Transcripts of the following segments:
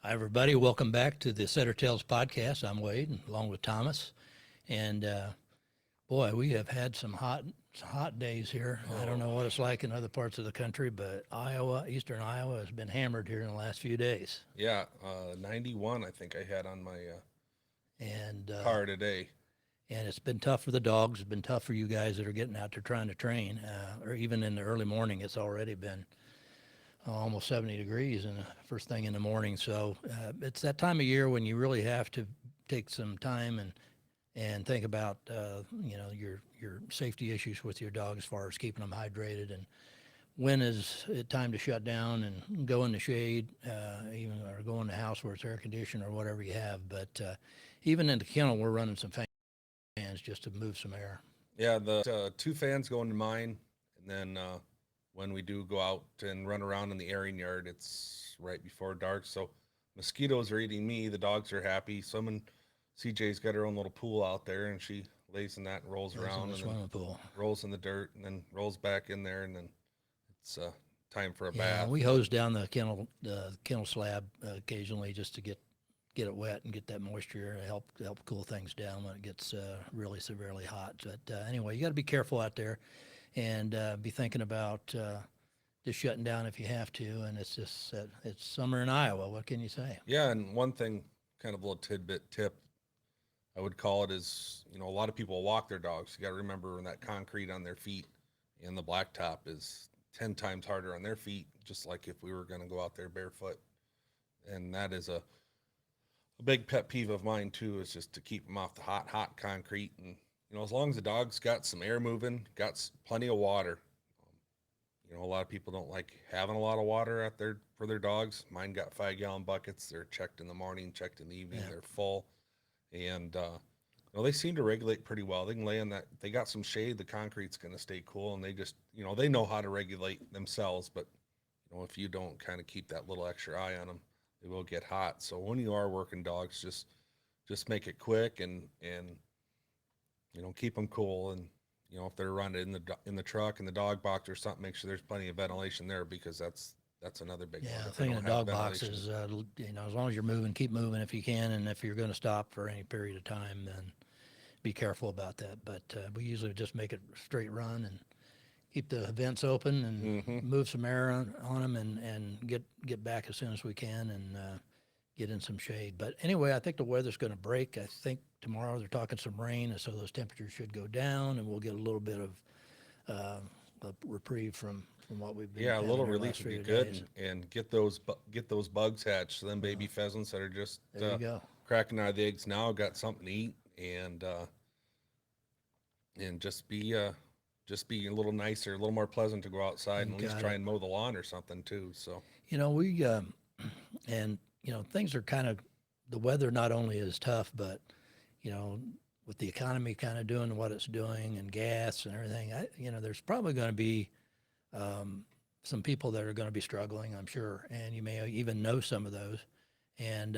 Hi, everybody. Welcome back to the Setter Tales podcast. I'm Wade, and along with Thomas. And boy, we have had some hot days here. I don't know what it's like in other parts of the country, but eastern Iowa, has been hammered here in the last few days. Yeah, 91 I think I had on my And car today. and it's been tough for the dogs. It's been tough for you guys that are getting out there trying to train, or even in the early morning. It's already been almost 70 degrees in the first thing in the morning. So it's that time of year when you really have to take some time and think about your safety issues with your dog as far as keeping them hydrated and when is it time to shut down and go in the shade, even or go in the house where it's air conditioned or whatever you have. But even in the kennel, we're running some fans just to move some air. Yeah, the two fans go into mine, and then when we do go out and run around in the airing yard, it's right before dark. So mosquitoes are eating me. The dogs are happy. Someone, CJ's got her own little pool out there, and she lays in that and rolls Lays in around, the and then swimming pool. rolls in the dirt, and then rolls back in there, and then it's time for a Yeah, bath. we hose down the kennel slab occasionally just to get it wet and get that moisture to help cool things down when it gets really severely hot. But anyway, you got to be careful out there and be thinking about just shutting down if you have to. And it's just it's summer in Iowa. What can you say? Yeah, and one thing, kind of a little tidbit tip I would call it is, a lot of people walk their dogs. You got to remember when that concrete on their feet and the blacktop is 10 times harder on their feet, just like if we were going to go out there barefoot. And that is a big pet peeve of mine, too, is just to keep them off the hot concrete. And, as long as the dog's got some air moving, got plenty of water. A lot of people don't like having a lot of water out there for their dogs. Mine got 5 gallon buckets. They're checked in the morning, checked in the evening. Yeah. They're full. And they seem to regulate pretty well. They can lay in that. They got some shade. The concrete's going to stay cool, and they just they know how to regulate themselves. But if you don't kind of keep that little extra eye on them, they will get hot. So when you are working dogs, just make it quick and keep them cool. And if they're running in the truck in the dog box or something, make sure there's plenty of ventilation there because that's another big one. Yeah, the If they thing in don't the have dog box ventilation, is, as long as you're moving, keep moving if you can, and if you're going to stop for any period of time, then be careful about that. But we usually just make it a straight run and keep the vents open and mm-hmm. move some air on them and get back as soon as we can and get in some shade. But anyway, I think the weather's going to break. I think tomorrow they're talking some rain, and so those temperatures should go down, and we'll get a little bit of a reprieve from what we've been Yeah, a having little here the relief last would be few good, days. and get those bugs hatched. So them baby pheasants that are just There you go. cracking out of the eggs now got something to eat, and just be a little nicer, a little more pleasant to go outside You and at least got try it. and mow the lawn or something too. So We and things are kind of the weather not only is tough, but you know with the economy kind of doing what it's doing and gas and everything, there's probably going to be some people that are going to be struggling, I'm sure, and you may even know some of those. And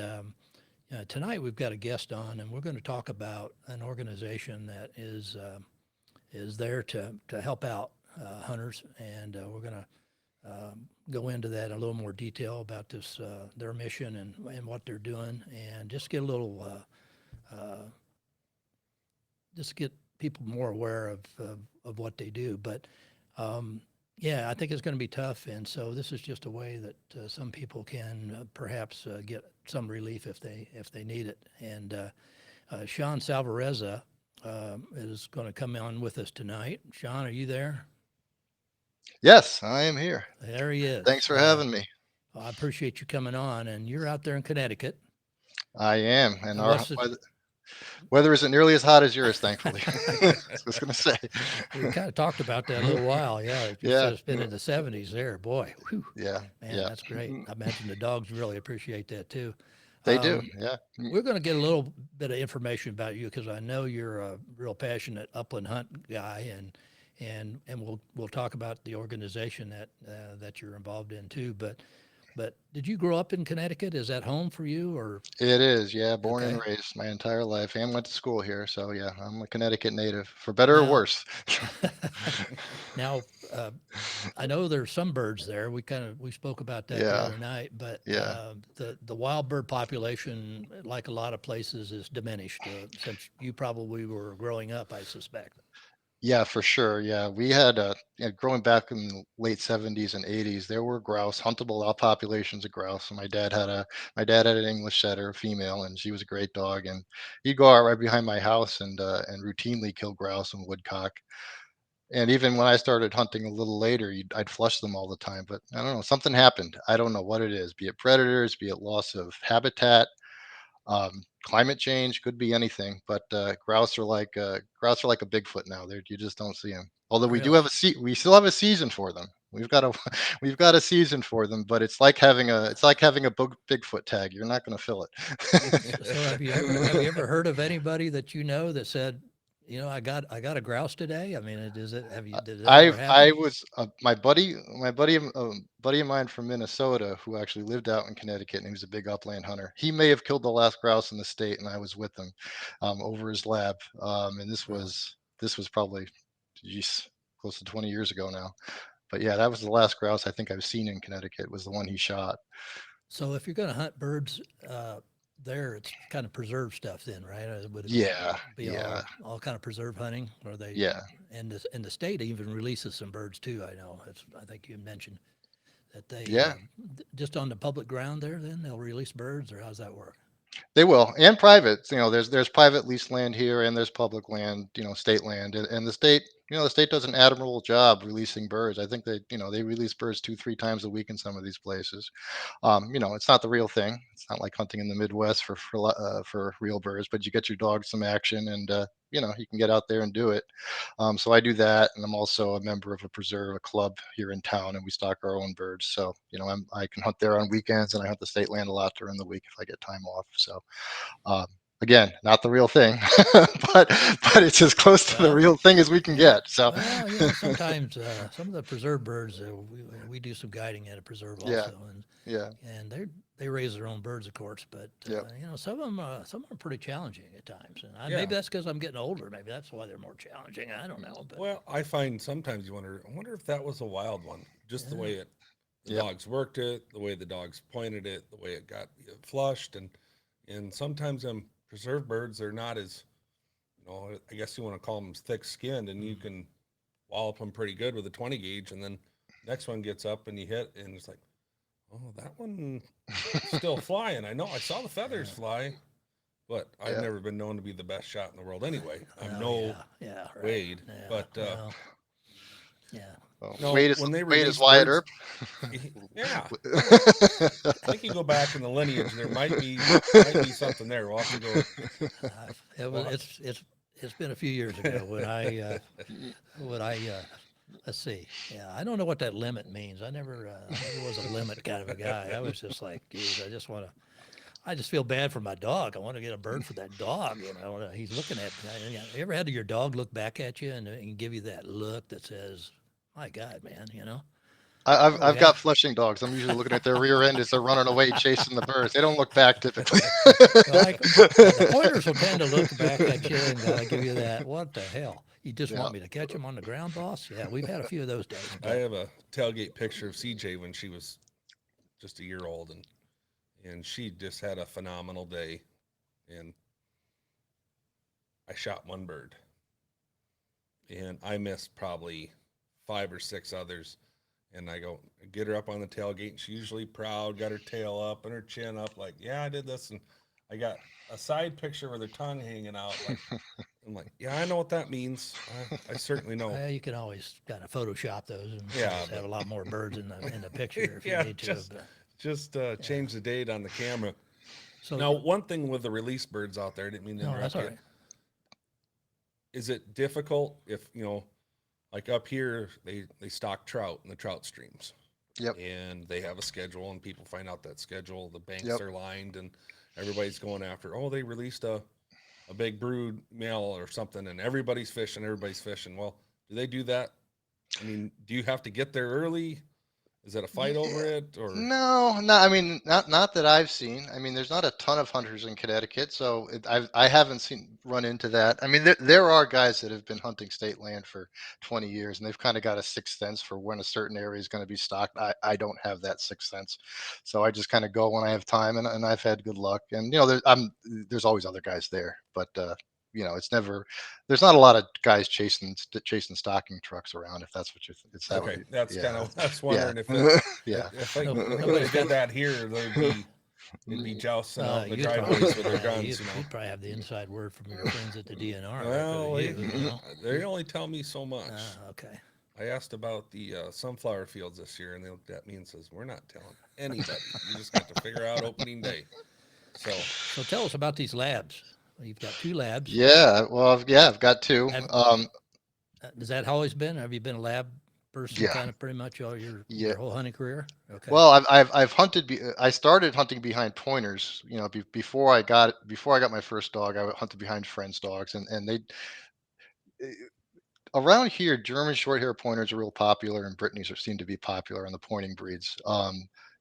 tonight we've got a guest on, and we're going to talk about an organization that is there to help out hunters, and we're going to go into that in a little more detail about this their mission and what they're doing, and just get a little just get people more aware of what they do. But yeah, I think it's going to be tough, and so this is just a way that some people can perhaps get some relief if they need it. And Sean Salvarezza is going to come on with us tonight. Sean, are you there? Yes, I am here. There he Thanks is. for having me. I appreciate you coming on, and you're out there in Connecticut. I am, and our What's the weather isn't nearly as hot as yours, thankfully. I was going to say. We kind of talked about that a little while. Yeah, you said Yeah, it's been in the 70s there. Boy, whew, yeah, man, yeah. that's great. I imagine the dogs really appreciate that too. They do. Um, Yeah. we're going to get a little bit of information about you because I know you're a real passionate upland hunt guy, and we'll talk about the organization that you're involved in too. But But did you grow up in Connecticut? Is that home for you or It is, yeah, born and okay? raised my entire life and went to school here. So yeah, I'm a Connecticut native for better or Now, worse. now, I know there's some birds there. We spoke about that the Yeah, other night, but yeah. the wild bird population, like a lot of places, is diminished since you probably were growing up, I suspect. Yeah, for sure. Yeah, we had growing back in the late 70s and 80s, there were grouse, huntable out populations of grouse. And my dad had an English setter, a female, and she was a great dog. And he'd go out right behind my house and routinely kill grouse and woodcock. And even when I started hunting a little later, I'd flush them all the time. But I don't know, something happened. I don't know what it is. Be it predators, be it loss of habitat, climate change, could be anything, but grouse are like a Bigfoot now. You just don't see them. Although Really? we still have a season for them. We've got a we've got a season for them, but it's like having a Bigfoot tag. You're not going to fill it. So have you ever heard of anybody that you know that said, I got a grouse today? I mean, did that ever I happen? was buddy of mine from Minnesota who actually lived out in Connecticut, and he was a big upland hunter. He may have killed the last grouse in the state, and I was with him over his lab. And Really? this was probably, geez, close to 20 years ago now. But yeah, that was the last grouse I think I've seen in Connecticut. Was the one he shot. So if you're going to hunt birds there, it's kind of preserve stuff then, right? Would it Yeah, be yeah, all kind of preserve hunting, or they yeah, and the state even releases some birds too? I know. I think you mentioned that they yeah. just on the public ground there. Then they'll release birds, or how's that work? They will, and private. There's private leased land here, and there's public land. State land, and the state. The state does an admirable job releasing birds. I think they release birds 2, 3 times a week in some of these places. It's not the real thing. It's not like hunting in the Midwest for real birds, but you get your dog some action, and you can get out there and do it. So I do that, and I'm also a member of a club here in town, and we stock our own birds. So I can hunt there on weekends, and I hunt the state land a lot during the week if I get time off. So um, again, not the real thing, but but it's as close to the Well, real thing as we can yeah. get. So Well, sometimes some of the preserve birds, we do some guiding at a preserve yeah, also, yeah, and they raise their own birds, of course. But yeah. some of them are pretty challenging at times, and Yeah. maybe that's because I'm getting older. Maybe that's why they're more challenging. I don't know, but Well, I find sometimes I wonder if that was a wild one, just the yeah, way the Yep. dogs worked it, the way the dogs pointed it, the way it got flushed, and sometimes them preserved birds they're not as, I guess you want to call them thick skinned, and you mm, can wallop them pretty good with a 20 gauge, and then next one gets up and you hit, and it's like, oh, that one still flying. I know I saw the feathers yeah. fly, but I've Yeah. never been known to be the best shot in the world anyway. I'm Oh no yeah, yeah, right. Wade, Yeah, but well, yeah. Well, no, when they Wade is release Wyatt birds, Earp. yeah, I think you go back in the lineage, there might be something there. We'll have to go. It was Well, it's been a few years ago when I let's see. Yeah, I don't know what that limit means. I never was a limit kind of a guy. I was just like, geez, I just feel bad for my dog. I want to get a bird for that dog. He's looking at me. You ever had your dog look back at you and give you that look that says, "My God, man," What do we I've got have? flushing dogs. I'm usually looking at their rear end as they're running away chasing the birds. They don't look back typically. Well, the pointers will tend to look back at you and give you that. What the hell? You just Yeah. want me to catch him on the ground, boss? Yeah, we've had a few of those days, I but have a tailgate picture of CJ when she was just a year old, and she just had a phenomenal day. And I shot one bird, and I missed probably 5 or 6 others. And I go get her up on the tailgate, and she's usually proud, got her tail up and her chin up, like, yeah, I did this. And I got a side picture with her tongue hanging out, like, I'm like, yeah, I know what that means. I certainly know. you can always kind of Photoshop those and Yeah, just have but a lot more birds in the picture if you yeah, need to. just But just yeah, change the date on the camera. so Now, one thing with the release birds out there, I didn't mean to no, that's interrupt all you. right. Is it difficult if like up here they stock trout in the trout streams, Yep. and they have a schedule, and people find out that schedule, the banks Yep. are lined, and everybody's going after. Oh, they released a big brood male or something, and everybody's fishing. Well, do they do that? I mean, do you have to get there early? Is it a fight over it or? No, not. I mean, not that I've seen. I mean, there's not a ton of hunters in Connecticut, so I haven't seen run into that. I mean, there are guys that have been hunting state land for 20 years, and they've kind of got a sixth sense for when a certain area is going to be stocked. I don't have that sixth sense, so I just kind of go when I have time, and I've had good luck. And there's always other guys there, but it's never. There's not a lot of guys chasing stocking trucks around. If that's what you're, it's that way. Okay, that's kind Yeah, of I was yeah, wondering if it yeah. if No, anybody nobody's did got. that here, there'd be they'd be jousting out in the You'd probably, driveways with their yeah, guns, you know. you'd probably have the inside word from your friends at the DNR if it was Well, you. You know. they only tell me so much. Okay. I asked about the sunflower fields this year, and they looked at me and says, "We're not telling anybody. You just got to figure out opening day." So, So tell us about these labs. You've got two labs. Yeah, well, I've got two. Have, has that always been? Have you been a lab person Yeah, kind of pretty much all yeah. your whole hunting career? Okay. Well, I've hunted. I started hunting behind pointers. Before I got my first dog, I hunted behind friends' dogs, and they around here, German short hair pointers are real popular, and Brittany's seem to be popular on the pointing breeds.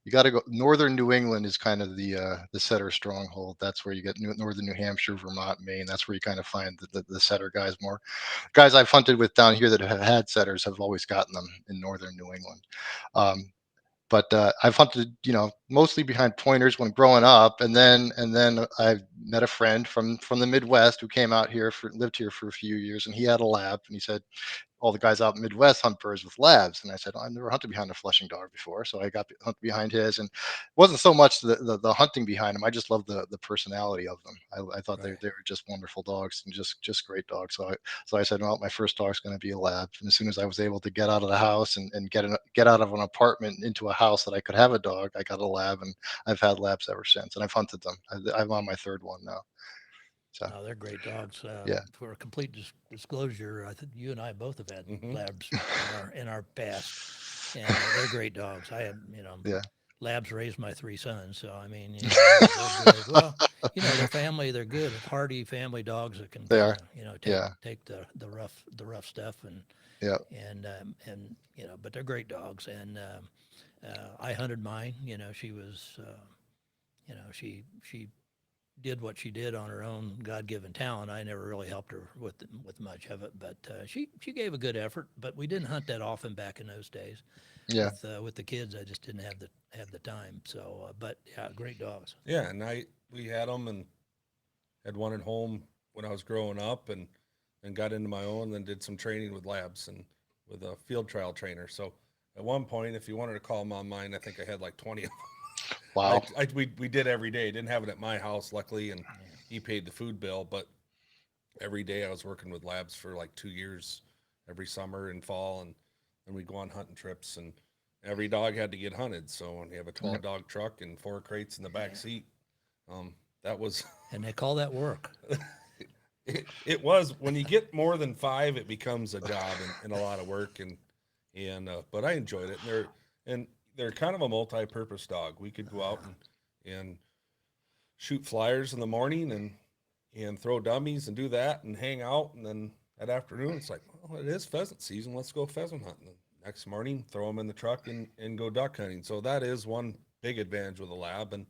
You got to go northern New England is kind of the setter stronghold. That's where you get northern New Hampshire, Vermont, Maine. That's where you kind of find the setter guys more. Guys I've hunted with down here that have had setters have always gotten them in northern New England. Um, but I've hunted, mostly behind pointers when growing up, and then I met a friend from the Midwest who came out here lived here for a few years, and he had a lab, and he said, all the guys out in Midwest hunt birds with labs. And I said, I've never hunted behind a flushing dog before. So I got hunted behind his, and it wasn't so much the hunting behind them. I just loved the personality of them. I thought they Right. were just wonderful dogs and just great dogs. So I said, well, my first dog's going to be a lab. And as soon as I was able to get out of the house and get out of an apartment into a house that I could have a dog, I got a lab, and I've had labs ever since. And I've hunted them. I'm on my third one now. So Oh, they're great dogs. yeah, For a complete disclosure, I think you and I both have had hmm labs in our past, and they're great dogs. I have, yeah, labs raised my three sons, so I mean, they're good. Well, they're family. They're good, hardy family dogs that can they kind are. of take Yeah, take the rough stuff yeah, and but they're great dogs. And I hunted mine. She was she did what she did on her own God-given talent. I never really helped her with much of it, but she gave a good effort. But we didn't hunt that often back in those days yeah. with the kids. I just didn't have the time. So, but yeah, great dogs. yeah, and we had them and had one at home when I was growing up, and got into my own, and then did some training with labs and with a field trial trainer. So at one point, if you wanted to call them on mine, I think I had like 20 of Wow. we did every day. Didn't have it at my house, luckily, and Yeah. he paid the food bill. But every day I was working with labs for like 2 years, every summer and fall, and we'd go on hunting trips, and every dog had to get hunted. So when you have a Yeah. 12 dog truck and four crates in the back Yeah. seat, that was And they call that work. it was when you get more than five, it becomes a job and a lot of work, and but I enjoyed it. And they're kind of a multi-purpose dog. We could go out and shoot flyers in the morning and throw dummies and do that and hang out. And then that afternoon, it's like, well, it is pheasant season. Let's go pheasant hunting. The next morning, throw them in the truck and go duck hunting. So that is one big advantage with a lab. And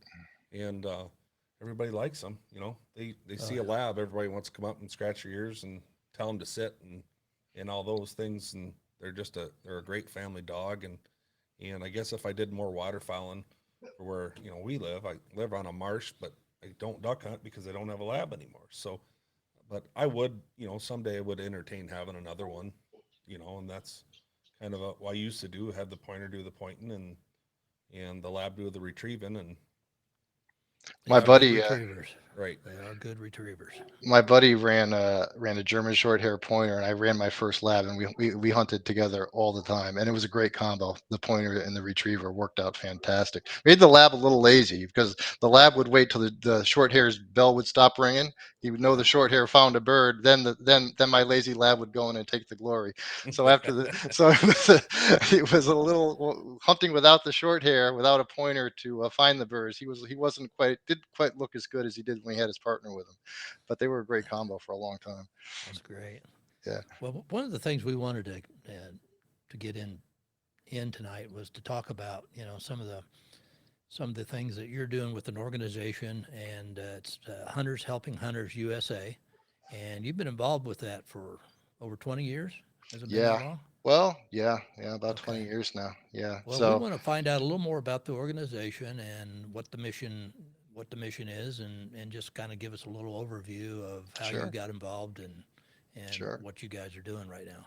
everybody likes them. They Oh see a lab. Everybody wants to come up and scratch your ears and tell them to sit and all those things. And they're a great family dog. And I guess if I did more waterfowling for where we live, I live on a marsh, but I don't duck hunt because I don't have a lab anymore. So, but I would, someday I would entertain having another one, and that's kind of what I used to do: have the pointer do the pointing and the lab do the retrieving, and they My are good buddy, retrievers. right. They are good retrievers. my buddy ran a German short hair pointer, and I ran my first lab, and we hunted together all the time, and it was a great combo. The pointer and the retriever worked out fantastic. Made the lab a little lazy because the lab would wait till the short hair's bell would stop ringing. He would know the short hair found a bird. Then my lazy lab would go in and take the glory. So after the so it was a little hunting without the short hair, without a pointer to find the birds. He wasn't quite didn't quite look as good as he did when he had his partner with him, but they were a great combo for a long time. That's great. Yeah, Well, one of the things we wanted to get into in tonight was to talk about, some of the things that you're doing with an organization, and it's Hunters Helping Hunters USA, and you've been involved with that for over 20 years. Has it been that Yeah. long? Well, yeah, about 20 Okay. years now. Yeah. Well, we So, want to find out a little more about the organization and what the mission is, and just kind of give us a little overview of how you sure, got involved and sure. what you guys are doing right now.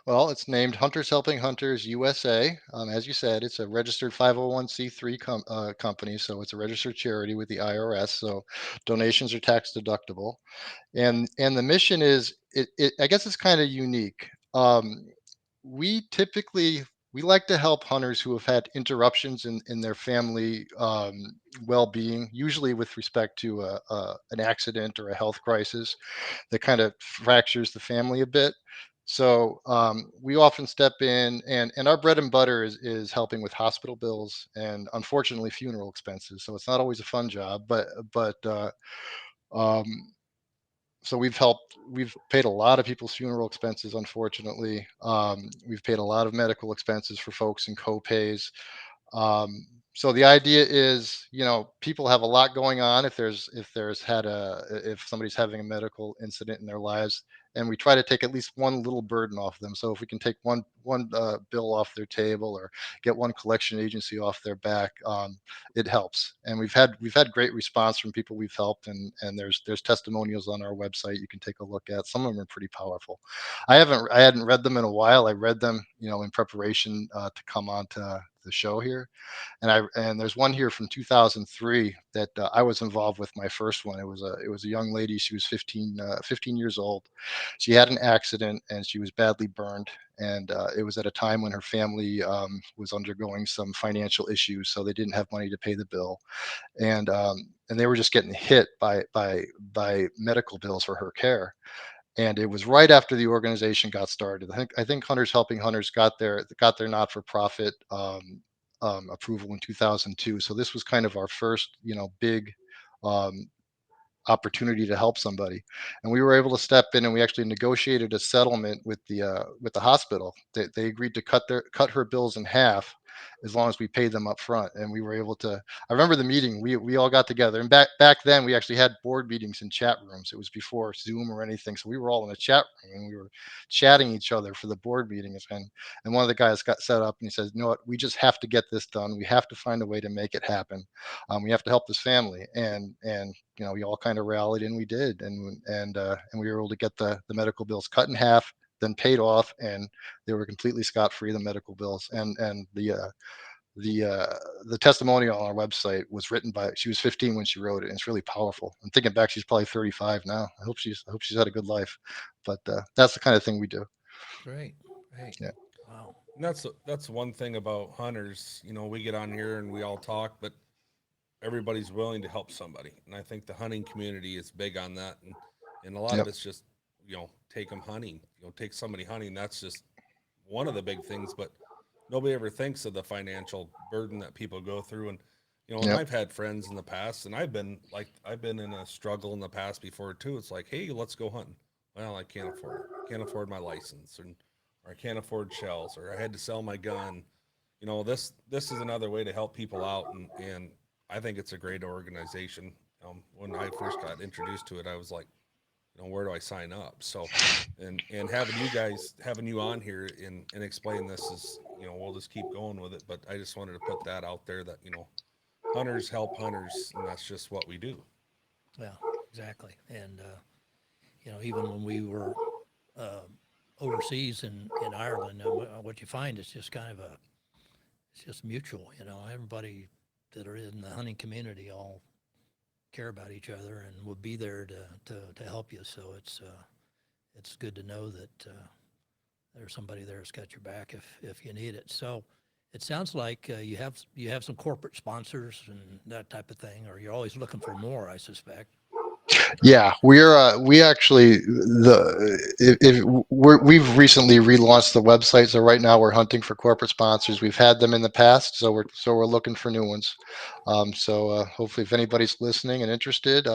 Well, it's named Hunters Helping Hunters USA. As you said, it's a registered 501c3 company, so it's a registered charity with the IRS. So donations are tax deductible, and the mission is, I guess it's kind of unique. We typically we like to help hunters who have had interruptions in their family well-being, usually with respect to an accident or a health crisis that kind of fractures the family a bit. So we often step in, and our bread and butter is helping with hospital bills and unfortunately funeral expenses. So it's not always a fun job, but um, so we've paid a lot of people's funeral expenses. Unfortunately, we've paid a lot of medical expenses for folks and co-pays. So the idea is, people have a lot going on. If somebody's having a medical incident in their lives, and we try to take at least one little burden off them. So if we can take one bill off their table or get one collection agency off their back, it helps. And we've had great response from people we've helped, and there's testimonials on our website you can take a look at. Some of them are pretty powerful. I hadn't read them in a while. I read them, in preparation to come on to the show here, and there's one here from 2003 that I was involved with. My first one. It was a young lady. She was 15 years old. She had an accident and she was badly burned. And it was at a time when her family was undergoing some financial issues, so they didn't have money to pay the bill, and they were just getting hit by medical bills for her care. And it was right after the organization got started. I think Hunters Helping Hunters got their not-for-profit approval in 2002. So this was kind of our first, big um, opportunity to help somebody, and we were able to step in, and we actually negotiated a settlement with the hospital. They agreed to cut her bills in half as long as we paid them up front, and we were able to. I remember the meeting. We all got together, and back then we actually had board meetings in chat rooms. It was before Zoom or anything, so we were all in a chat room and we were chatting each other for the board meetings. And one of the guys got set up and he says, "You know what? We just have to get this done. We have to find a way to make it happen. We have to help this family." And we all kind of rallied, and we did, and we were able to get the medical bills cut in half, then paid off, and they were completely scot free, the medical bills. And the testimonial on our website was written by. She was 15 when she wrote it, and it's really powerful. I'm thinking back, she's probably 35 now. I hope she's had a good life, but that's the kind of thing we do. Great, great. Yeah. Wow. And that's one thing about hunters. We get on here and we all talk, but everybody's willing to help somebody. And I think the hunting community is big on that. And a lot of Yep. it's just, take them hunting, take somebody hunting. That's just one of the big things, but nobody ever thinks of the financial burden that people go through. And Yep. I've had friends in the past, and I've been in a struggle in the past before too. It's like, hey, let's go hunting. Well, I can't afford it. I can't afford my license, or I can't afford shells, or I had to sell my gun. This is another way to help people out, and I think it's a great organization. When I first got introduced to it, I was like, where do I sign up? So, and having you on here and explain this is, we'll just keep going with it. But I just wanted to put that out there that, hunters help hunters, and that's just what we do. Yeah, exactly. And even when we were uh, overseas in Ireland, what you find is just kind of it's just mutual. Everybody that are in the hunting community all care about each other and will be there to help you. So it's good to know that there's somebody there that's got your back if you need it. So it sounds like you have some corporate sponsors and that type of thing, or you're always looking for more, I suspect. Yeah, we actually we've recently relaunched the website, so right now we're hunting for corporate sponsors. We've had them in the past, so we're looking for new ones. So hopefully, if anybody's listening and interested,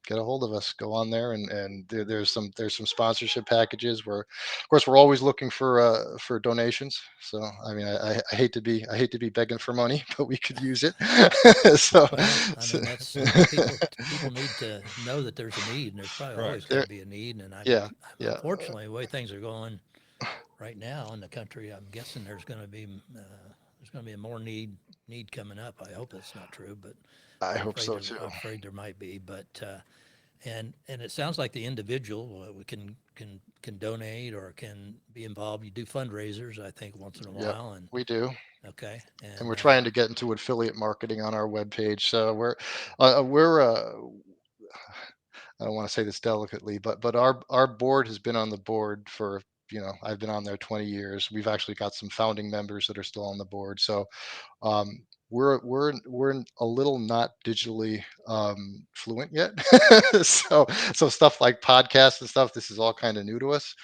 get a hold of us. Go on there, and there's some sponsorship packages where, of course, we're always looking for donations. So I mean, I hate to be begging for money, but we could use it. so, Well, I so mean, that's people need to know that there's a need, and there's probably always Correct. going there, to be a need. And yeah, yeah, unfortunately, the way things are going right now in the country, I'm guessing there's going to be a more need coming up. I hope that's not true, but I hope so too. I'm afraid there might be. But and it sounds like the individual can donate or can be involved. You do fundraisers, I think, once in a Yeah, while, and we do. okay, And we're and trying to get into affiliate marketing on our webpage. So we're I don't want to say this delicately, but our board has been on the board for, I've been on there 20 years. We've actually got some founding members that are still on the board. So um, we're a little not digitally fluent yet. So stuff like podcasts and stuff, this is all kind of new to us.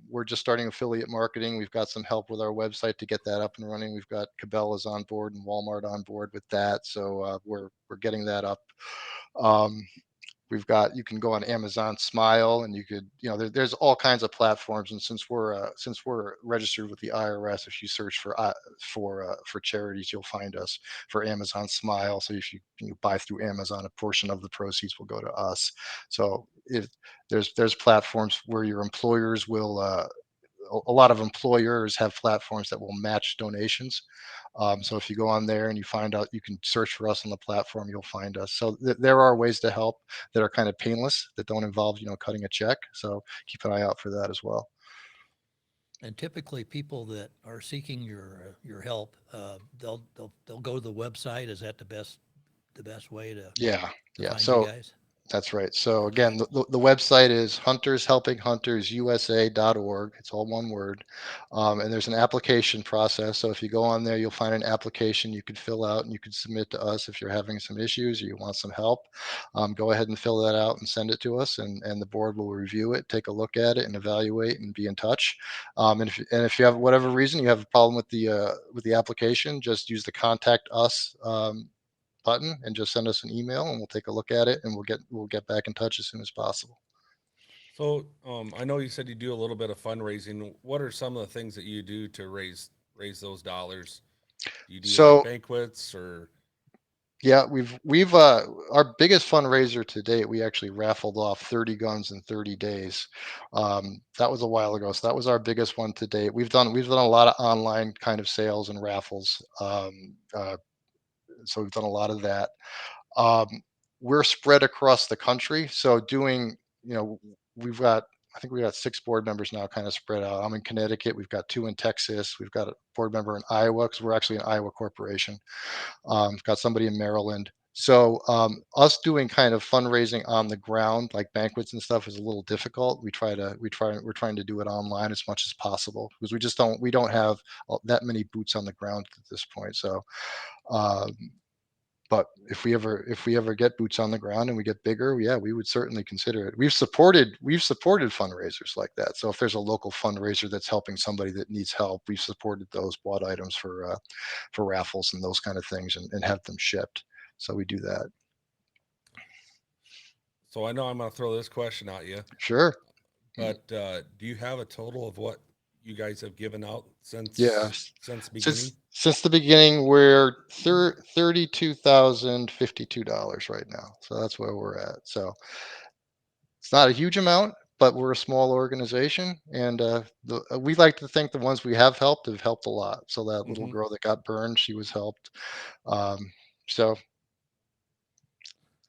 We're just starting affiliate marketing. We've got some help with our website to get that up and running. We've got Cabela's on board and Walmart on board with that. So we're getting that up. Um, We've got, you can go on Amazon Smile, and you could, there's all kinds of platforms. And since we're registered with the IRS, if you search for charities, you'll find us for Amazon Smile. So if you buy through Amazon, a portion of the proceeds will go to us. So if there's platforms where your employers will a lot of employers have platforms that will match donations. So if you go on there and you find out, you can search for us on the platform, you'll find us. So there are ways to help that are kind of painless, that don't involve, cutting a check. So keep an eye out for that as well. typically people that are seeking your help, they'll go to the website. Is that the best way Yeah. to Yeah. find you So guys? that's right. So Okay. again, the website is huntershelpinghuntersusa.org. It's all one word. And there's an application process. So if you go on there, you'll find an application you could fill out and you could submit to us if you're having some issues or you want some help. Go ahead and fill that out and send it to us, and the board will review it, take a look at it, and evaluate and be in touch. And if you have whatever reason you have a problem with the application, just use the contact us button and just send us an email, and we'll take a look at it, and we'll get back in touch as soon as possible. So, I know you said you do a little bit of fundraising. What are some of the things that you do to raise those dollars? Do you do like So banquets or? yeah, we've our biggest fundraiser to date, we actually raffled off 30 guns in 30 days. That was a while ago, so that was our biggest one to date. We've done a lot of online kind of sales and raffles. So we've done a lot of that. Um, we're spread across the country, so we've got, I think we've got 6 board members now, kind of spread out. I'm in Connecticut. We've got 2 in Texas. We've got a board member in Iowa, because we're actually an Iowa corporation. Got somebody in Maryland. So us doing kind of fundraising on the ground, like banquets and stuff, is a little difficult. We're trying to do it online as much as possible, because we don't have that many boots on the ground at this point. So um, but if we ever get boots on the ground and we get bigger, yeah, we would certainly consider it. We've supported fundraisers like that. So if there's a local fundraiser that's helping somebody that needs help, we've supported those, bought items for raffles and those kind of things, and have them shipped. So we do that. So I know I'm going to throw this question at you, Sure. but do you have a total of what you guys have given out Yeah. since beginning? Since the beginning, we're $32,052 right now. So that's where we're at. So it's not a huge amount, but we're a small organization, and we like to think the ones we have helped a lot. So that little Mm-hmm. girl that got burned, she was helped. Um, so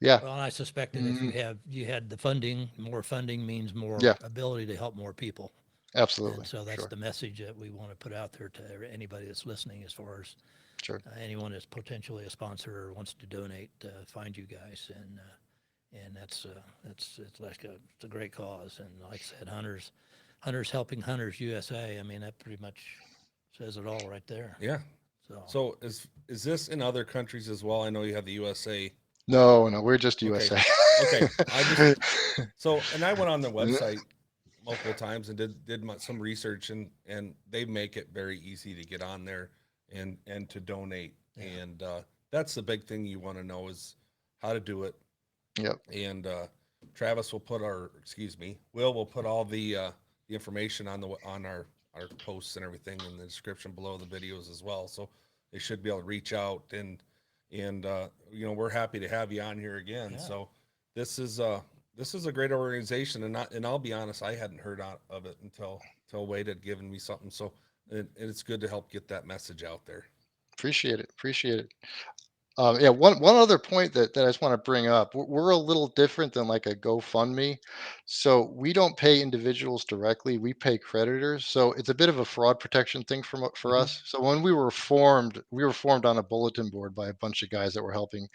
yeah. Well, and I suspect that if Mhm. you had the funding, more funding means more Yeah, ability to help more people. And absolutely. so that's Sure. the message that we want to put out there to anybody that's listening, as far as Sure. anyone that's potentially a sponsor or wants to donate, find you guys. And that's it's a great cause. And like I said, hunters helping hunters USA. I mean, that pretty much says it all right there. Yeah. So So is this in other countries as well? I know you have the USA. No, no, we're just Okay. USA. Okay. And I went on their website multiple times and did some research, and they make it very easy to get on there and to donate. yeah, And that's the big thing you want to know is how to do it. Yep. and Travis will put will put all the information on our posts and everything in the description below the videos as well. So they should be able to reach out and we're happy to have you on here again. Yeah. So this is uh this is a great organization, and I'll be honest, I hadn't heard of it until Wade had given me something. So and it's good to help get that message out there. Appreciate it. Appreciate it. Yeah, one other point that I just want to bring up. We're a little different than like a GoFundMe. So we don't pay individuals directly, we pay creditors. So it's a bit of a fraud protection thing for Hmm. us. So when we were formed on a bulletin board by a bunch of guys that were helping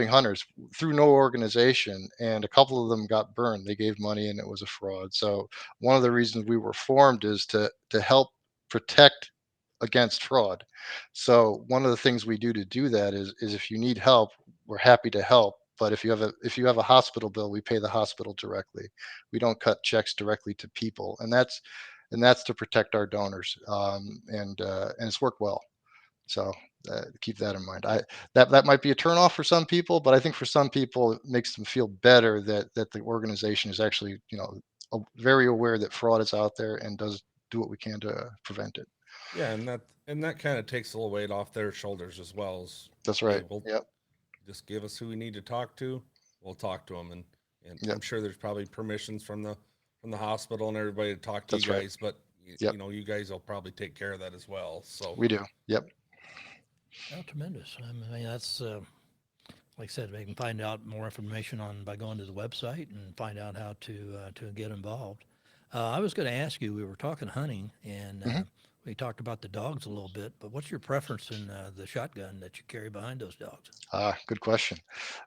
hunters through no organization, and a couple of them got burned. They gave money and it was a fraud. So one of the reasons we were formed is to help protect against fraud. So one of the things we do to do that is if you need help, we're happy to help. But if you have a hospital bill, we pay the hospital directly. We don't cut checks directly to people, and that's to protect our donors. And it's worked well. So keep that in mind. That might be a turnoff for some people, but I think for some people it makes them feel better that the organization is actually very aware that fraud is out there and does do what we can to prevent it. Yeah, and that kind of takes a little weight off their shoulders as well. As That's hey, right. we'll Yep. just give us who we need to talk to. We'll talk to them, and Yep. I'm sure there's probably permissions from the hospital and everybody to talk to you That's right. guys, but Yep. you guys will probably take care of that as well. So We do. Yep. Oh, tremendous. I mean, that's like I said, they can find out more information on by going to the website and find out how to get involved. I was going to ask you. We were talking hunting, and Hmm. we talked about the dogs a little bit. But what's your preference in the shotgun that you carry behind those dogs? Good question.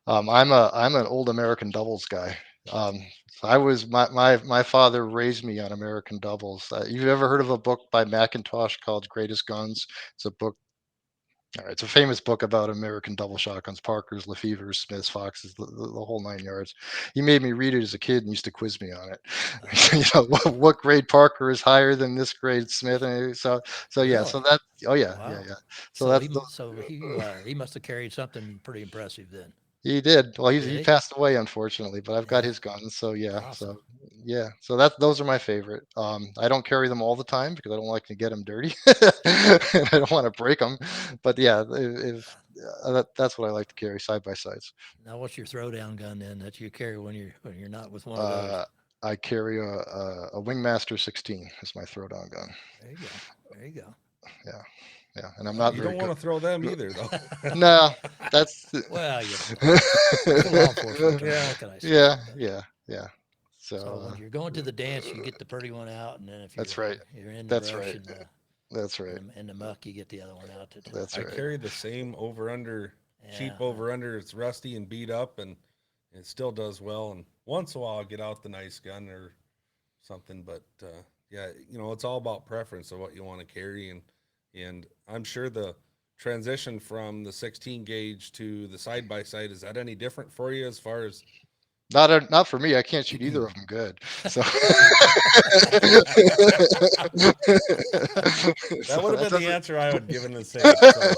I'm an old American doubles guy. Um, I was my father raised me on American doubles. You've ever heard of a book by Macintosh called Greatest Guns? It's a book. All right, it's a famous book about American double shotguns, Parkers, Lefevres, Smiths, Foxes, the whole 9 yards. He made me read it as a kid and used to quiz me on it. Uh, What grade Parker is higher than this grade Smith? And so yeah, so really? that oh yeah, yeah, Wow. yeah. So So that's he must have carried something pretty impressive then. he did. Well, he Did he? passed away unfortunately, but I've got Yeah. his guns. So yeah, Awesome. so that those are my favorite. I don't carry them all the time because I don't like to get them dirty. And I don't want to break them. But yeah, if that's what I like to carry side by sides. Now, what's your throwdown gun then that you carry when you're not with one of those? Uh, I carry a Wingmaster 16 as my throwdown gun. There you go. There you go. Yeah, yeah, and I'm Well, not you very don't want good. to throw them either, though. No, that's well, you know, it's a law enforcement term. Yeah, What can I say? yeah, But yeah, yeah. so So when you're going to the dance, you get the pretty one out, and then if that's right. you're in the That's brush right. and That's right. the muck, you get the other one out to That's I right. carry the same over under, cheap yeah. over under. It's rusty and beat up, and it still does well. And once in a while, I'll get out the nice gun or something. But yeah, it's all about preference of what you want to carry, and I'm sure the transition from the 16 gauge to the side by side, is that any different for you as far as Not for me. I can't shoot either of them good. So that so would have that been the doesn't answer I would have given the same. So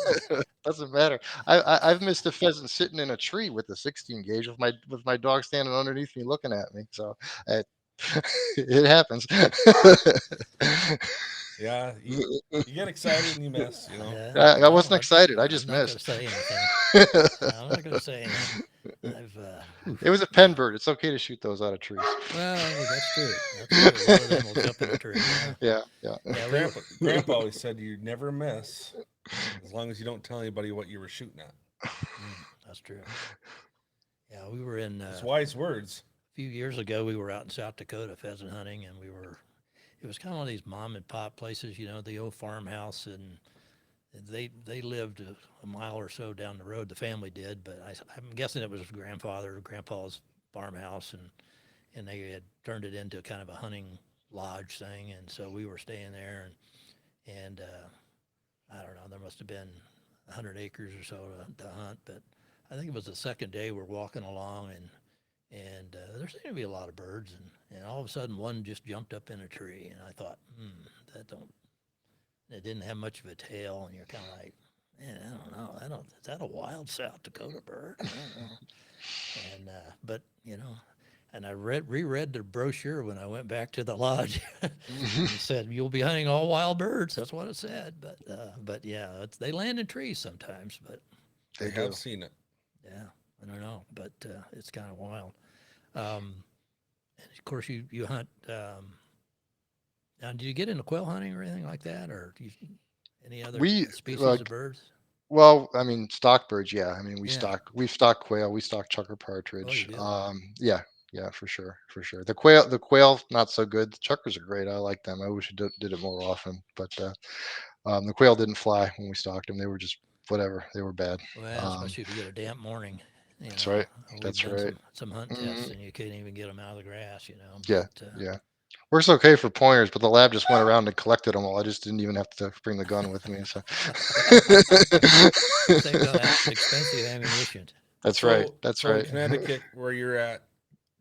doesn't matter. I've missed a pheasant sitting in a tree with the 16 gauge with my dog standing underneath me looking at me. So it, it happens. yeah, you get excited and you miss. Yeah, I well, wasn't excited. I I'm just not going to missed. say anything. I'm not going to say anything. I've, It was a pen yeah. bird. It's okay to shoot those out of trees. Well, that's true. That's true. A lot of them will jump in a tree. Yeah, Yeah, yeah. yeah. We were. Grandpa always said you never miss as long as you don't tell anybody what you were shooting at. That's true. Yeah, we were in It's a wise words. few years ago. We were out in South Dakota pheasant hunting, and we were. It was kind of one of these mom and pop places, the old farmhouse, and they lived a mile or so down the road. The family did, but I'm guessing it was grandpa's farmhouse, and they had turned it into kind of a hunting lodge thing, and so we were staying there, and I don't know, there must have been 100 acres or so to hunt, but I think it was the second day we're walking along, and there seemed to be a lot of birds, and all of a sudden one just jumped up in a tree, and I thought, that don't. It didn't have much of a tail, and you're kind of like, Man, I don't know. I don't. Is that a wild South Dakota bird? I don't know. And but and I reread the brochure when I went back to the lodge, and it said you'll be hunting all wild birds. That's what it said. But yeah, they land in trees sometimes. But I They have do. seen it. yeah, I don't know. But it's kind of wild. Um, and of course, you hunt. Now, do you get into quail hunting or anything like that, or any other We species of birds? well, I mean, stock birds, yeah. I mean, Yeah. we stock quail, we stock chukar Oh, you partridge. do. Yeah, yeah, for sure. The quail, not so good. The chukars are great. I like them. I wish we did it more often, but the quail didn't fly when we stocked them. They were just whatever. They were bad. Well, Um, especially if you get a damp morning. that's right. We've That's done right. some hunt Hmm. tests, and you couldn't even get them out of the grass. Yeah, But yeah. Works okay for pointers, but the lab just went around and collected them all. I just didn't even have to bring the gun with me. So saved on expensive ammunition. that's right. That's So in right. Connecticut, where you're at,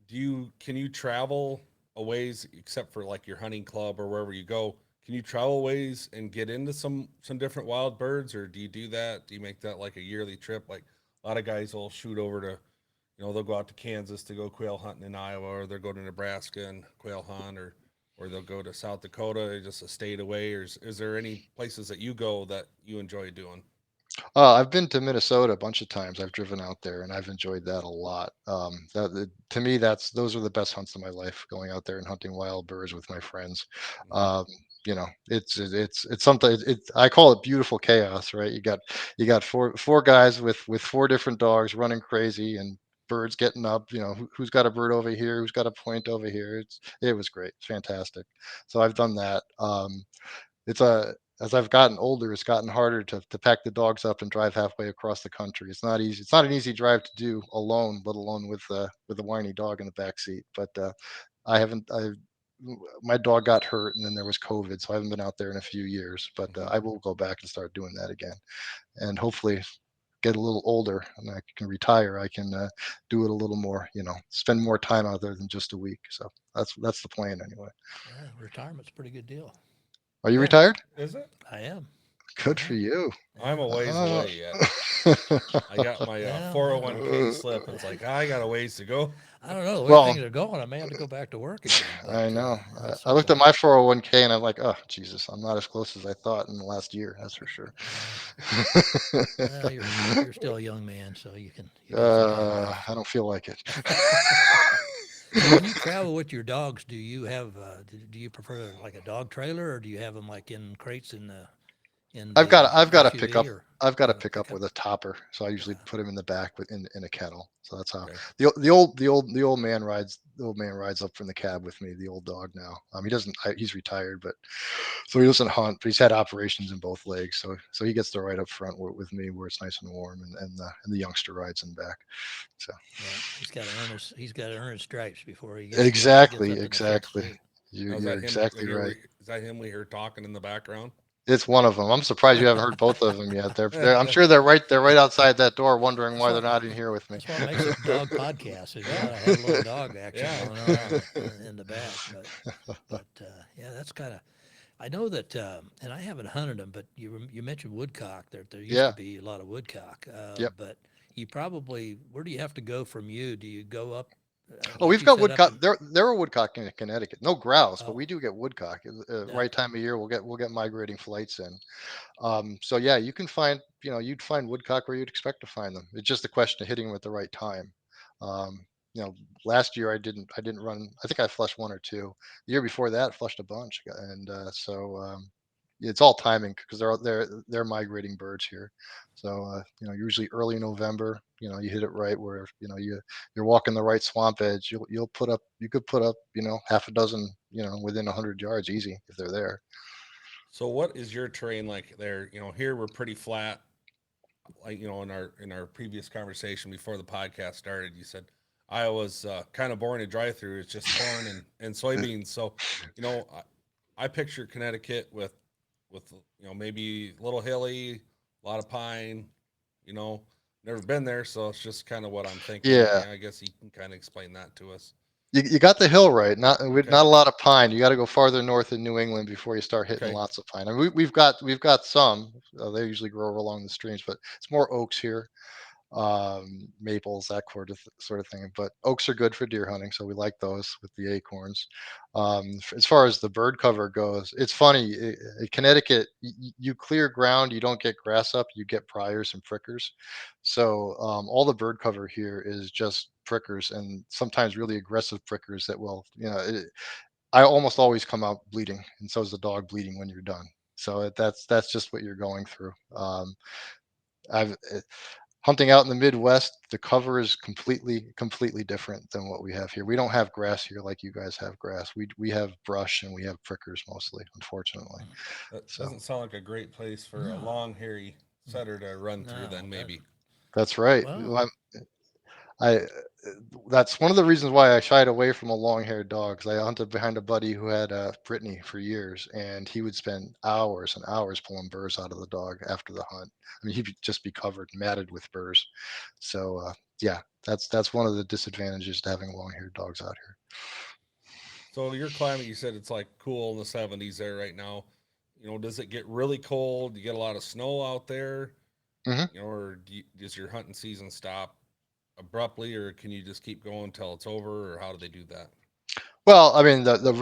can you travel a ways except for like your hunting club or wherever you go? Can you travel ways and get into some different wild birds, or do you do that? Do you make that like a yearly trip? Like a lot of guys will shoot over to, they'll go out to Kansas to go quail hunting in Iowa, or they'll go to Nebraska and quail hunt, or they'll go to South Dakota, just a state away. Or is there any places that you go that you enjoy doing? I've been to Minnesota a bunch of times. I've driven out there, and I've enjoyed that a lot. To me, those are the best hunts of my life. Going out there and hunting wild birds with my friends. Hmm. Um, it's something. I call it beautiful chaos, right? You got four guys with four different dogs running crazy and birds getting up. Who's got a bird over here? Who's got a point over here? It was great. It's fantastic. So I've done that. It's a As I've gotten older, it's gotten harder to pack the dogs up and drive halfway across the country. It's not easy. It's not an easy drive to do alone, let alone with a whiny dog in the back seat. But I haven't. I My dog got hurt, and then there was COVID, so I haven't been out there in a few years. But Hmm. I will go back and start doing that again, and hopefully get a little older and I can retire. I can do it a little more. Spend more time out there than just a week. So that's the plan anyway. Yeah, retirement's a pretty good deal. Are you Yeah, retired? is it? I am. I Good for am. you. I'm Yeah. a ways Uh, away yet. I got my Well, 401k slip. It's like I got a ways to go. I don't know the way well, things are going. I may have to go back to work again, but I know. at I some looked at point. my 401k and I'm like, oh Jesus, I'm not as close as I thought in the last year. That's for sure. Yeah. Well, you're still a young man, so you got some time left. I don't feel like it. So when you travel with your dogs, do you have do you prefer like a dog trailer, or do you have them like in crates in the I've got to pick SUV, up. or I've got you to have a pick up pickup? with a topper, so I usually Uh, put him in the back in a kennel. So that's how Okay. the old man rides. The old man rides up from the cab with me. The old dog now. He doesn't. He's retired, but so he doesn't hunt. But he's had operations in both legs, so he gets to ride up front with me where it's nice and warm, and the youngster rides in back. So yeah, he's got to earn his stripes before he gets exactly, up in the front exactly. seat. Now is You're that him exactly here? right. Is that him we hear talking in the background? It's one of them. I'm surprised you haven't heard both of them yet. I'm sure they're right outside that door, wondering That's why they're what not in here with me. that's what makes it a dog podcast. Is you got to have a little dog action Yeah, going on yeah. in the back. But yeah, that's kind of. I know that, and I haven't hunted them, but you mentioned woodcock. There used to Yeah. be a lot of woodcock, Yep. but you probably where do you have to go from you? Do you go up Oh, like we've you got said up woodcock. in? There are woodcock in Connecticut. No grouse, but Oh, we do get woodcock. yeah, Right time of year, we'll get migrating flights in. So yeah, you can find, you'd find woodcock where you'd expect to find them. It's just a question of hitting them at the right time. Um, Last year I didn't run. I think I flushed one or two. The year before that, flushed a bunch, and it's all timing because they're migrating birds here. So usually early November, you hit it right where you're walking the right swamp edge. You could put up half a dozen within 100 yards easy if they're there. So what is your terrain like there? Here we're pretty flat. Like in our previous conversation before the podcast started, you said Iowa's kind of boring to drive through. It's just corn and soybeans. So I picture Connecticut with maybe a little hilly, a lot of pine. You know, never been there, so it's just kind of what I'm thinking. Yeah. Yeah, I guess you can kind of explain that to us. You got the hill right. Not with Okay. not a lot of pine. You got to go farther north in New England before you start hitting Okay. lots of pine. I mean, we've got some. They usually grow along the streams, but it's more oaks here, maples, that sort of thing. But oaks are good for deer hunting, so we like those with the acorns. As far as the bird cover goes, it's funny. In Connecticut, you clear ground, you don't get grass up, you get briars and prickers. So all the bird cover here is just prickers, and sometimes really aggressive prickers that will, I almost always come out bleeding, and so is the dog bleeding when you're done. So that's just what you're going through. I've Hunting out in the Midwest, the cover is completely different than what we have here. We don't have grass here like you guys have grass. We have brush and we have prickers mostly, unfortunately. That So doesn't sound like a great place for a No, long, hairy setter to run through. no, Then it maybe. doesn't. that's right. Well, I That's one of the reasons why I shied away from a long-haired dog. Because I hunted behind a buddy who had Brittany for years, and he would spend hours and hours pulling burrs out of the dog after the hunt. I mean, he'd just be covered, matted with burrs. So yeah, that's one of the disadvantages to having long-haired dogs out So your climate, you said it's like cool in the 70s there right now. Does it get really cold? You get a lot of snow out there, here. or does your hunting season stop abruptly, or can you just keep going until it's over, or how do they do that? Well, I mean, the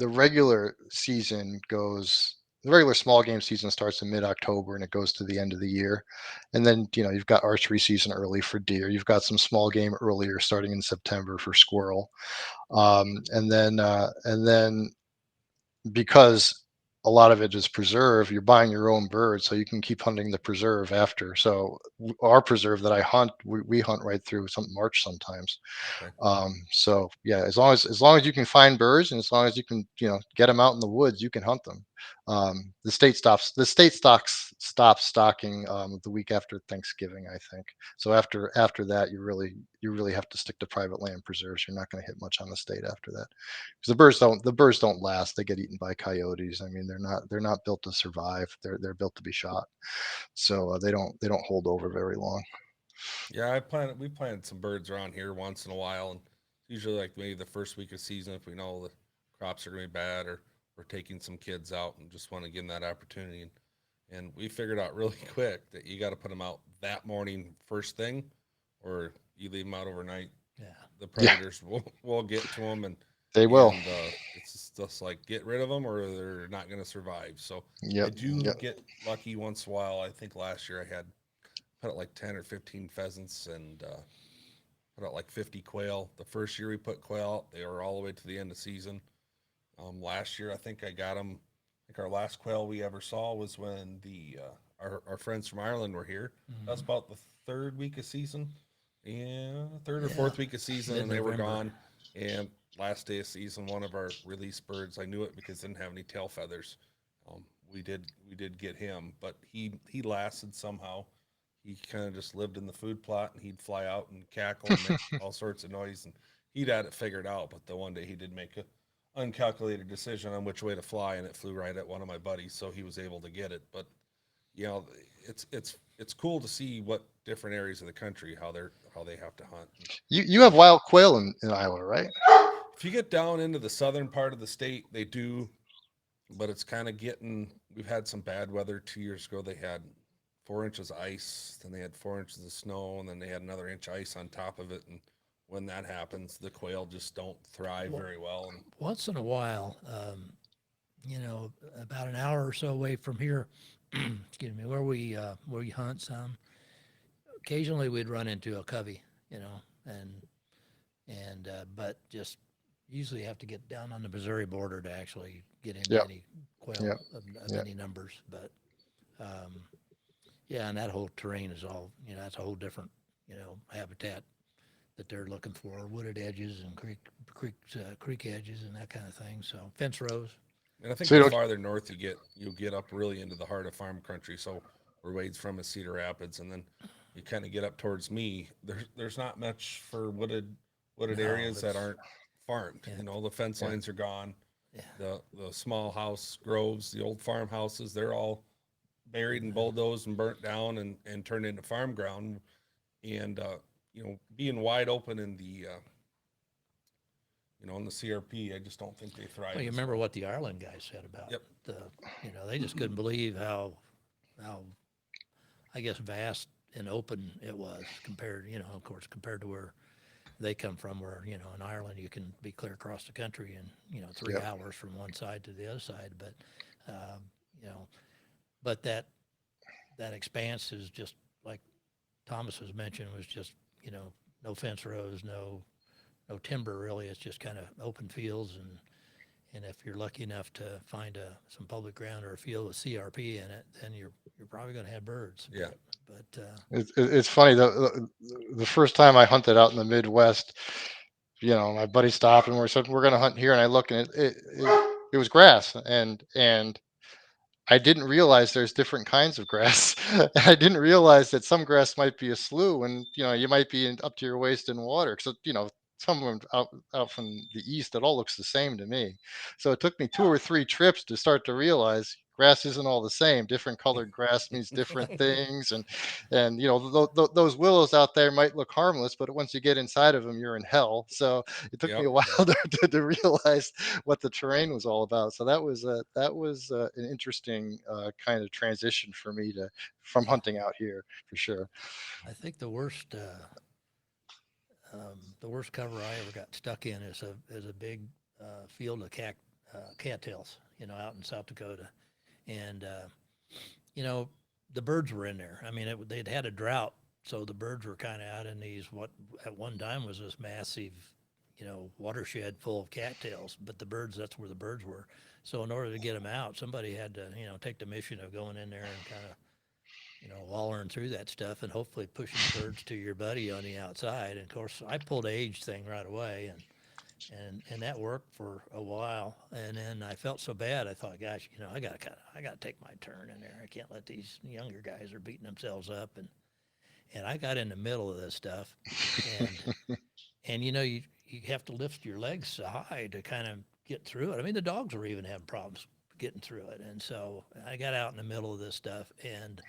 regular season goes. The regular small game season starts in mid-October and it goes to the end of the year, and then you've got archery season early for deer. You've got some small game earlier, starting in September for squirrel, and then because a lot of it is preserve, you're buying your own bird, so you can keep hunting the preserve after. So our preserve that I hunt, we hunt right through some March sometimes. Okay. So yeah, as long as you can find birds and as long as you can get them out in the woods, you can hunt them. The state stops stocking the week after Thanksgiving, I think. So after that, you really have to stick to private land preserves. You're not going to hit much on the state after that because the birds don't last. They get eaten by coyotes. I mean, they're not built to survive. They're built to be shot. So they don't hold over very long. Yeah, we planted some birds around here once in a while, and usually like maybe the first week of season if we know the crops are gonna be bad, or we're taking some kids out and just want to give them that opportunity. And we figured out really quick that you got to put them out that morning first thing, or you leave them out overnight. yeah. The Yeah, predators will get to them, and they will. and it's just like get rid of them or they're not going to survive. So I Yep. do Yep. get lucky once in a while. I think last year I had put out like 10 or 15 pheasants and put out like 50 quail. The first year we put quail out, they were all the way to the end of season. Last year I think I got them. I think our last quail we ever saw was when our friends from Ireland were here. That was Mhm. about the third week of season. Yeah, third or Yeah. fourth week of season, and they were Mid-November. gone. And last day of season, one of our released birds, I knew it because it didn't have any tail feathers. Um, we did get him, but he lasted somehow. He kind of just lived in the food plot, and he'd fly out and cackle and make all sorts of noise, and he'd had it figured out. But the one day he did make a uncalculated decision on which way to fly, and it flew right at one of my buddies, so he was able to get it. But you know, it's cool to see what different areas of the country how they have to hunt. You have wild quail in Iowa, right? If you get down into the southern part of the state, they do, but it's kind of getting. We've had some bad weather 2 years ago. They had 4 inches of ice, then they had 4 inches of snow, and then they had another inch of ice on top of it. And when that happens, the quail just don't thrive Well, very well. And once in a while, about an hour or so away from here, excuse me, where we hunt some, occasionally we'd run into a covey, and but just usually have to get down on the Missouri border to actually get into Yep. any quail Yep. of Yep. any numbers. But um, yeah, and that whole terrain is all that's a whole different habitat that they're looking for, wooded edges and creek edges and that kind of thing. So fence rows. And I think So the you don't. farther north you get, you'll get up really into the heart of farm country. So where Wade's from is Cedar Rapids, and then you kind of get up towards me. There's not much for wooded No, areas that it's aren't farmed. yeah, The fence Yeah. lines are gone. yeah, The small house groves, the old farmhouses, they're all buried and bulldozed and burnt down and turned into farm ground. And being wide open in the In the CRP, I just don't think they thrive. Well, you as remember well. what the Ireland guys said about Yep. the, they just couldn't believe how I guess vast and open it was compared, of course, compared to where they come from, where in Ireland you can be clear across the country in 3 hours from one side to the other side, but um, you know, but that expanse is just like Thomas was mentioned, was just no fence rows, no timber really. It's just kind of open fields, and if you're lucky enough to find some public ground or a field with CRP in it, then you're probably going to have birds. Yeah. But It's funny the first time I hunted out in the Midwest, my buddy stopped and we said we're going to hunt here, and I look and it was grass, and I didn't realize there's different kinds of grass. I didn't realize that some grass might be a slough, and you might be up to your waist in water. So some of them out from the east, it all looks the same to me. So it took me 2 or 3 trips to start to realize grass isn't all the same. Different colored grass means different things, and those willows out there might look harmless, but once you get inside of them, you're in hell. So it took me Yep. a while to realize what the terrain was all about. So that was an interesting kind of transition for me to from yeah, hunting out here for sure. I think the worst cover I ever got stuck in is a big field of cattails, out in South Dakota, and you know the birds were in there. I mean, they'd had a drought, so the birds were kind of out in these what at one time was this massive, watershed full of cattails. But the birds, that's where the birds were. So in order to get them out, somebody had to take the mission of going in there and kind of wallering through that stuff and hopefully pushing the birds to your buddy on the outside. And of course, I pulled a age thing right away, and that worked for a while. And then I felt so bad. I thought, gosh, I got to take my turn in there. I can't let these younger guys are beating themselves up. And I got in the middle of this stuff, and you have to lift your legs so high to kind of get through it. I mean, the dogs were even having problems getting through it, and so I got out in the middle of this stuff and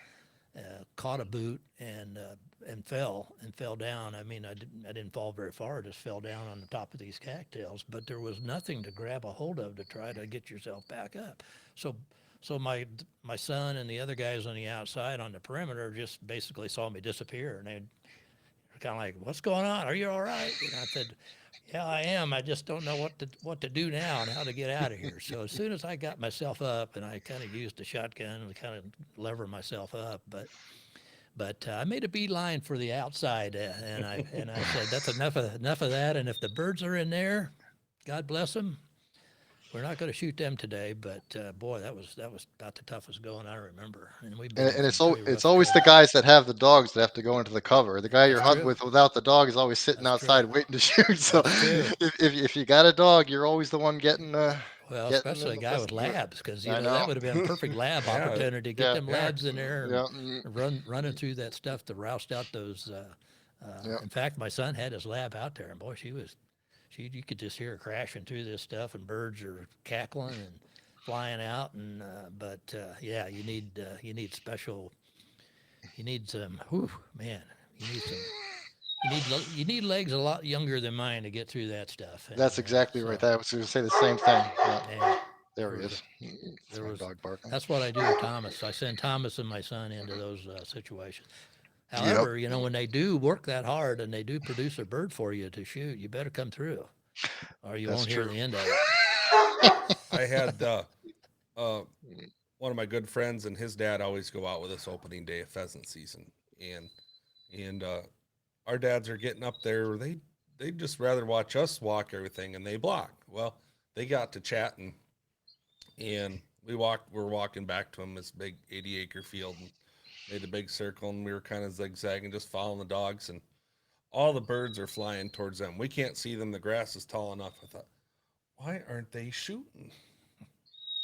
caught a boot and fell down. I mean, I didn't fall very far. I just fell down on the top of these cattails. But there was nothing to grab a hold of to try to get yourself back up. So my son and the other guys on the outside on the perimeter just basically saw me disappear, and they were kind of like, "What's going on? Are you all right?" And I said, "Yeah, I am. I just don't know what to do now and how to get out of here." So as soon as I got myself up, and I kind of used a shotgun to kind of lever myself up, but I made a beeline for the outside, and I said, "That's enough of that. And if the birds are in there, God bless them. We're not going to shoot them today." But boy, that was about the toughest going I remember. And we've been and, in and some it's pretty it's rough always the cover. guys that have the dogs that have to go into the cover. The guy you're That's hunting true. with without the dog is always sitting That's true. outside waiting to shoot. So That's true. if you got a dog, you're always the one Well, getting especially in a the guy with labs, because I that know. would have been a perfect lab Yeah. opportunity. Get Yeah, them Yeah. labs in there and yeah, running through that stuff to roust out those. yeah. In fact, my son had his lab out there, and boy, you could just hear her crashing through this stuff, and birds are cackling and flying out, and yeah, you need some. Whew, man, you need some. You need legs a lot younger than mine to get through that stuff, and That's exactly right. so I was going to say the same thing. Yeah, man, there there he was a is. It's there my was dog barking. that's what I do with Thomas. I send Thomas and my son into those situations. Yep, However, when they do work that hard and they do produce a bird for you to shoot, you better come through, or you that's won't hear true. the end of it. I had uh, one of my good friends and his dad always go out with us opening day of pheasant season, and our dads are getting up there. They just rather watch us walk everything, and they block. Well, they got to chatting, and we're walking back to him, this big 80-acre field, and made a big circle, and we were kind of zigzagging, just following the dogs, and all the birds are flying towards them. We can't see them. The grass is tall enough. I thought, why aren't they shooting?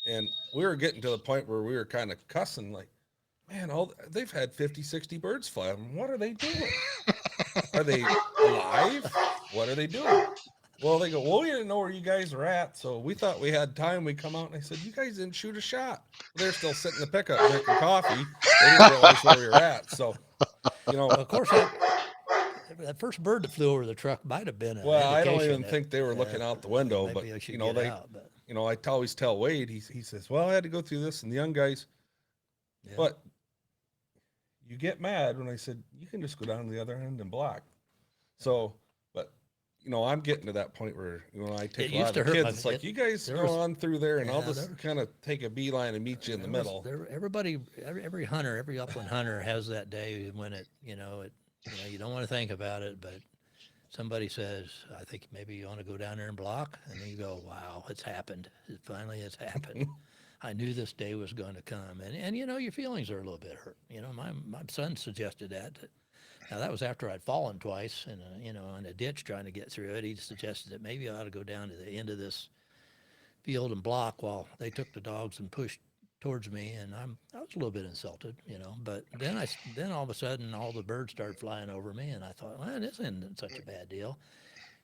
And we were getting to the point where we were kind of cussing, like, man, they've had 50, 60 birds fly. What are they doing? Are they alive? What are they doing? Well, they go, well, we didn't know where you guys were at, so we thought we had time. We come out, and I said, you guys didn't shoot a shot. Well, they're still sitting in the pickup drinking coffee. They didn't realize where we were at. So, you know, Well, of course, that that first bird that flew over the truck might have been an Well, I don't indication even that think they were looking out the window, but maybe I should you know, get they, out. But I always tell Wade, he says, well, I had to go through this and the young guys, yeah, but you get mad when I said, you can just go down to the other end and block. So, but I'm getting to that point where I it take a lot used of to the hurt kids. my. It's like you guys There go was on through there, and I'll yeah just kind of take a beeline and meet you in the middle. everybody every hunter every upland hunter has that day when you don't want to think about it, but somebody says, I think maybe you want to go down there and block, and then you go, wow, it's happened. It finally has happened. I knew this day was going to come, and your feelings are a little bit hurt. My son suggested that. Now that was after I'd fallen twice in a ditch trying to get through it. He suggested that maybe I ought to go down to the end of this field and block while they took the dogs and pushed towards me, and I was a little bit insulted. But then all of a sudden all the birds started flying over me, and I thought, well, this isn't such a bad deal.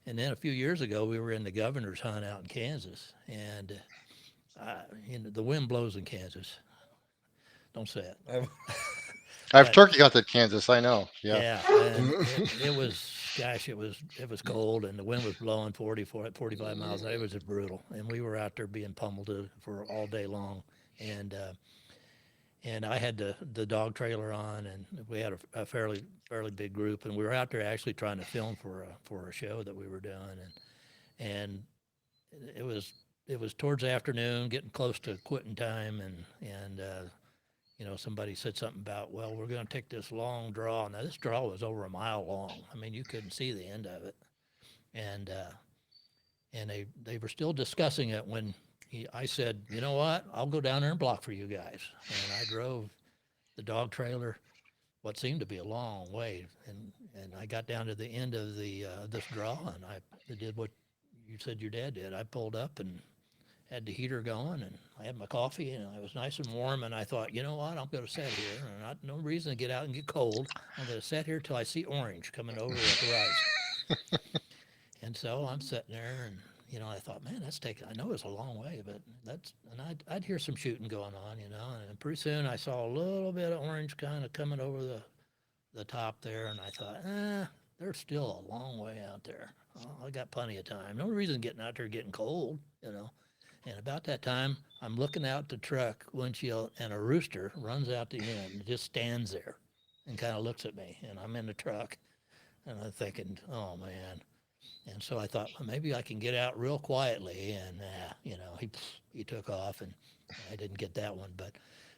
And then a few years ago, we were in the governor's hunt out in Kansas, and the wind blows in Kansas. Don't say it. I've, I've But turkey hunted Kansas. I know. Yeah. yeah, and it was, gosh, it was cold, and the wind was blowing 45 miles. It was just brutal, and we were out there being pummeled for all day long, and I had the dog trailer on, and we had a fairly big group, and we were out there actually trying to film for a show that we were doing, and it was towards the afternoon, getting close to quitting time, and somebody said something about, well, we're going to take this long draw. Now this draw was over a mile long. I mean, you couldn't see the end of it, and they were still discussing it when I said, you know what, I'll go down there and block for you guys, and I drove the dog trailer what seemed to be a long way, and I got down to the end of the this draw, and I did what you said your dad did. I pulled up and had the heater going, and I had my coffee, and it was nice and warm. And I thought, you know what, I'm going to sit here, and no reason to get out and get cold. I'm going to sit here till I see orange coming over the horizon. And so I'm sitting there, and I thought, man, that's taking. I know it's a long way, but and I'd hear some shooting going on, and pretty soon I saw a little bit of orange kind of coming over the top there, and I thought, there's still a long way out there. I got plenty of time. No reason getting out there getting cold. And about that time, I'm looking out the truck windshield, and a rooster runs out the end and just stands there and kind of looks at me, and I'm in the truck, and I'm thinking, oh man. And so I thought, well, maybe I can get out real quietly, and he took off, and I didn't get that one. But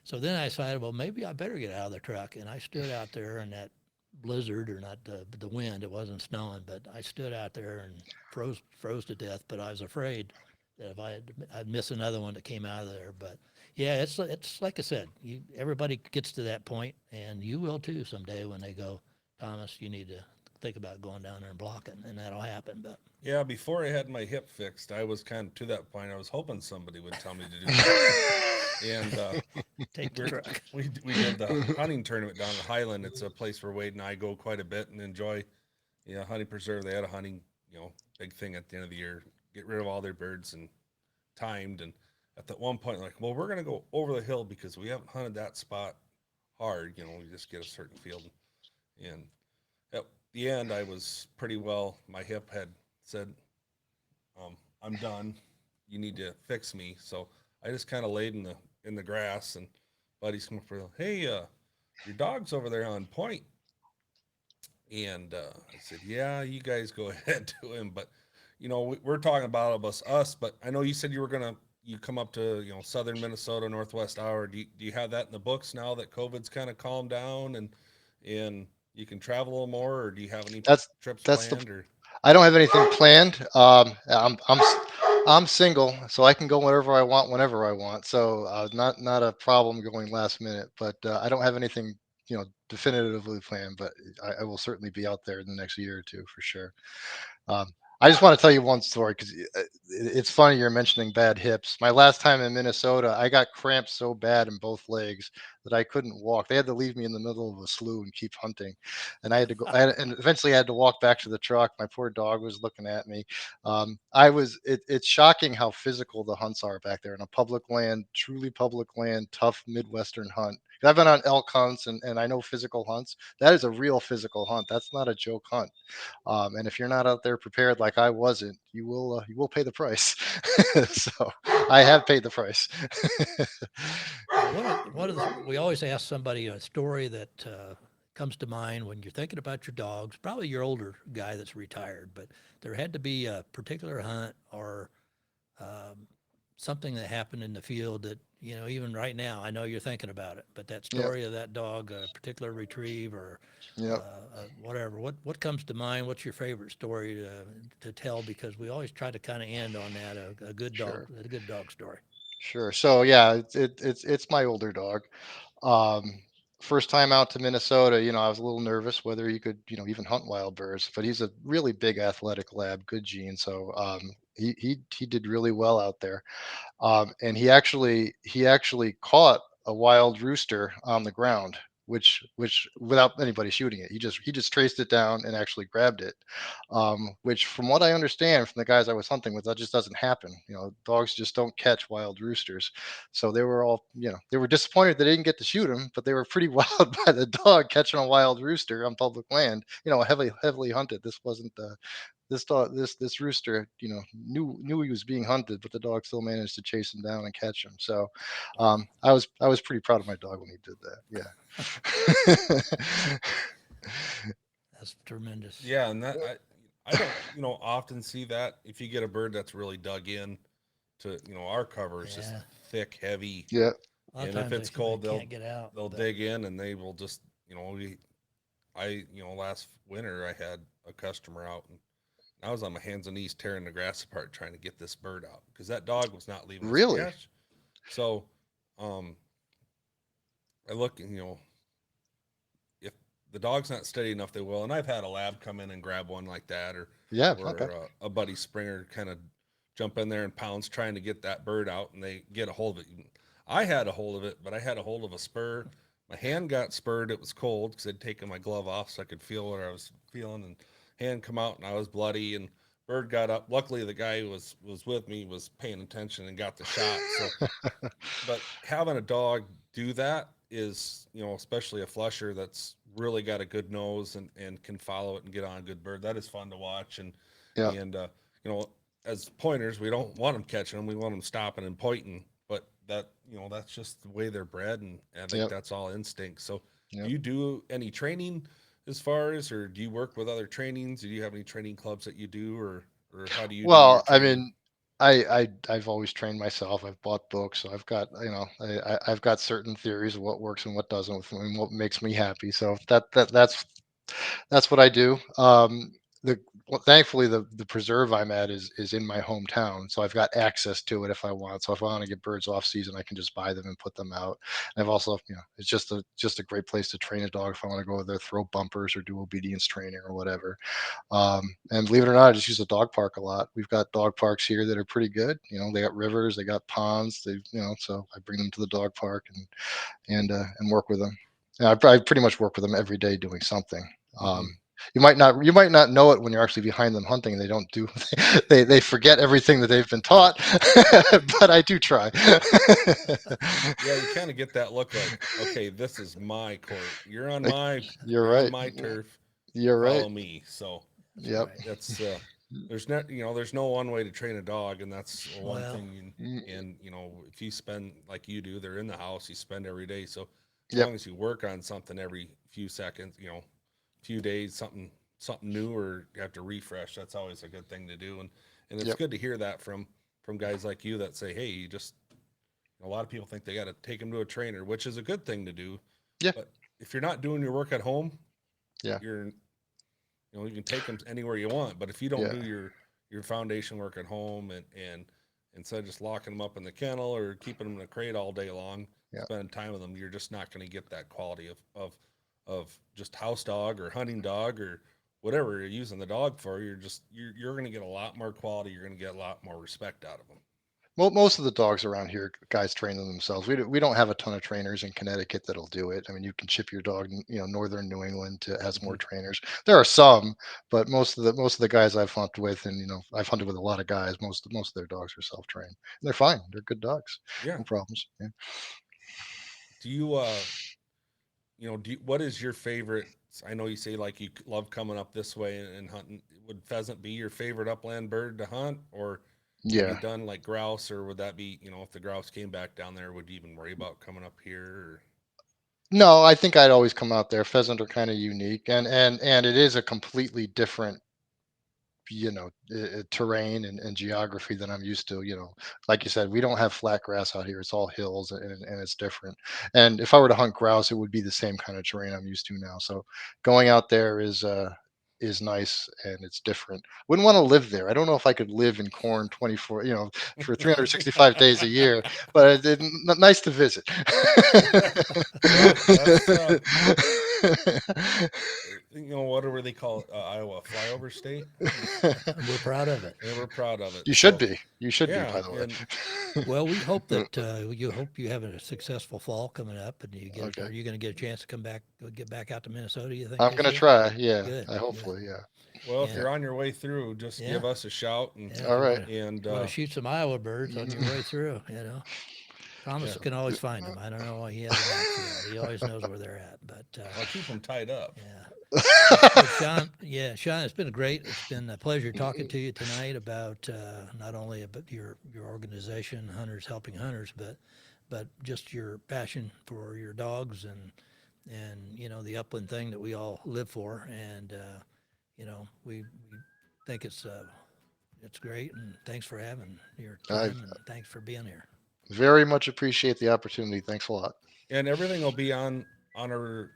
so then I decided, well, maybe I better get out of the truck, and I stood out there in that blizzard, or not the wind. It wasn't snowing, but I stood out there and froze to death. But I was afraid that if I'd miss another one that came out of there. But yeah, it's like I said, everybody gets to that point, and you will too someday when they go, Thomas, you need to think about going down there and blocking, and that'll happen. But yeah, before I had my hip fixed, I was kind of to that point. I was hoping somebody would tell me to do that. And take the truck. we did the hunting tournament down in Highland. It's a place where Wade and I go quite a bit and enjoy. Hunting preserve. They had a hunting, big thing at the end of the year. Get rid of all their birds and timed. And at that one point, like, well, we're gonna go over the hill because we haven't hunted that spot hard. We just get a certain field. And at the end, I was pretty well. My hip had said, "I'm done. You need to fix me." So I just kind of laid in the grass, and buddies come up for, "Hey, your dog's over there on point." And I said, "Yeah, you guys go ahead to him." But we're talking about us. But I know you said you come up to southern Minnesota, Northwest Hour. Do you have that in the books now that COVID's kind of calmed down and you can travel a little more, or do you have any That's trips that's the. planned? Or I don't have anything planned. I'm single, so I can go whenever I want, whenever I want. So not a problem going last minute. But I don't have anything definitively planned. But I will certainly be out there in the next year or two for sure. Um, I just want to tell you one story because it's funny you're mentioning bad hips. My last time in Minnesota, I got cramps so bad in both legs that I couldn't walk. They had to leave me in the middle of a slough and keep hunting, and I had to go. And eventually, I had to walk back to the truck. My poor dog was looking at me. I was. It's shocking how physical the hunts are back there in a public land, truly public land, tough Midwestern hunt. I've been on elk hunts and I know physical hunts. That is a real physical hunt. That's not a joke hunt. And if you're not out there prepared like I wasn't, you will pay the price. So I have paid the price. We always ask somebody a story that comes to mind when you're thinking about your dogs. Probably your older guy that's retired, but there had to be a particular hunt or um, something that happened in the field that, even right now, I know you're thinking about it, but that Yep. story of that dog, a particular retrieve or Yep. whatever, what comes to mind? What's your favorite story to tell? Because we always try to kind of end on that, Sure. a good dog story. Sure. So yeah, it's my older dog. Um, First time out to Minnesota, I was a little nervous whether he could, even hunt wild birds. But he's a really big athletic lab, good gene. So he did really well out there. And he actually caught a wild rooster on the ground, which without anybody shooting it, he just traced it down and actually grabbed it. Which, from what I understand from the guys I was hunting with, that just doesn't happen. Dogs just don't catch wild roosters. So they were all, they were disappointed they didn't get to shoot him, but they were pretty wild by the dog catching a wild rooster on public land. Heavily hunted. This wasn't this dog this rooster knew he was being hunted, but the dog still managed to chase him down and catch him. So Wow, I was pretty proud of my dog when he did that. Yeah. that's tremendous. Yeah, and that I don't often see that. If you get a bird that's really dug in to our cover is just Yeah, thick, heavy, Yeah. a lot of and if times it's they cold, can't get out, they'll but dig in and they will just last winter I had a customer out and I was on my hands and knees tearing the grass apart trying to get this bird out because that dog was not leaving his Really? cache. So, um, I look and if the dog's not steady enough, they will. And I've had a lab come in and grab one like that, Yeah. Okay. or a buddy springer kind of jump in there and pounce trying to get that bird out, and they get a hold of it. I had a hold of it, but I had a hold of a spur. My hand got spurred. It was cold because I'd taken my glove off, so I could feel what I was feeling. And hand come out, and I was bloody. And bird got up. Luckily, the guy who was with me was paying attention and got the shot. So but having a dog do that is, especially a flusher that's really got a good nose and can follow it and get on a good bird. That is fun to watch. Yeah. And you know, as pointers, we don't want them catching them. We want them stopping and pointing. But that's just the way they're bred, and I think Yep. that's all instinct. So, do Yep. you do any training as far as, or do you work with other trainings? Do you have any training clubs that you do, or how do you do your Well, I training? mean, I've always trained myself. I've bought books, so I've got I've got certain theories of what works and what doesn't, and what makes me happy. So that's what I do. Thankfully, the preserve I'm at is in my hometown, so I've got access to it if I want. So if I want to get birds off season, I can just buy them and put them out. And I've also, it's just a great place to train a dog if I want to go there, throw bumpers or do obedience training or whatever. And believe it or not, I just use the dog park a lot. We've got dog parks here that are pretty good. They got rivers, they got ponds. So I bring them to the dog park and work with them. And I pretty much work with them every day doing something. Mm-hmm. You might not know it when you're actually behind them hunting and they don't do they forget everything that they've been taught, but I do try. Yeah, you kind of get that look like, okay, this is my court. Like, you're You're on right. my turf. You're right. Follow me. So that's Yep. right. that's there's no one way to train a dog, and that's one Well, thing. Mm, And if you spend like you do, they're in the house. You spend every day. So as yep. long as you work on something every few seconds, few days, something new, or you have to refresh. That's always a good thing to do. And it's Yep. good to hear that from guys like you that say, hey, you just a lot of people think they got to take them to a trainer, which is a good thing to do. Yeah. But if you're not doing your work at home, Yeah. you can take them anywhere you want. But if you don't Yeah. do your foundation work at home and instead of just locking them up in the kennel or keeping them in a crate all day long, Yeah. spending time with them, you're just not going to get that quality of just house dog or hunting dog or whatever you're using the dog for. You're going to get a lot more quality. You're going to get a lot more respect out of them. Most of the dogs around here, guys train them themselves. We don't have a ton of trainers in Connecticut that'll do it. I mean, you can ship your dog, northern New England has Mm-hmm. more trainers. There are some, but most of the guys I've hunted with, and I've hunted with a lot of guys. Most of their dogs are self trained. They're fine. They're good dogs. Yeah. No problems. Yeah. Do you? what is your favorite? I know you say like you love coming up this way and hunting. Would pheasant be your favorite upland bird to hunt, or have you Yeah. done like grouse, or would that be, if the grouse came back down there, would you even worry about coming up here? Or... No, I think I'd always come out there. Pheasant are kind of unique, and it is a completely different terrain and geography than I'm used to. Like you said, we don't have flat grass out here. It's all hills, and it's different. And if I were to hunt grouse, it would be the same kind of terrain I'm used to now. So going out there is nice, and it's different. Wouldn't want to live there. I don't know if I could live in corn 24, for 365 days a year, but nice to visit. Well, that's whatever they call it, Iowa flyover state. We're proud of it. And we're proud of it. You should So be. You should be, yeah, by the and way. Well, we hope that you hope you have a successful fall coming up, and Okay. are you going to get a chance to get back out to Minnesota? You think I'm this gonna year? try. Yeah. Good, I good. hopefully. Yeah. well, if Yeah, you're on your way through, just yeah, give us a shout yeah. All If you right. and want to shoot some Iowa birds on your Mhm. way through, yeah, Thomas can always find them. I don't know why he has a backfield. He always knows where they're at. But I'll keep them tied up. yeah. But Sean, Sean, it's been a pleasure talking to you tonight about not only about your organization, Hunters Helping Hunters, but just your passion for your dogs and the upland thing that we all live for, and we think it's great, and thanks for having your I time, and thanks for being here. very much appreciate the opportunity. Thanks a lot. And everything will be on our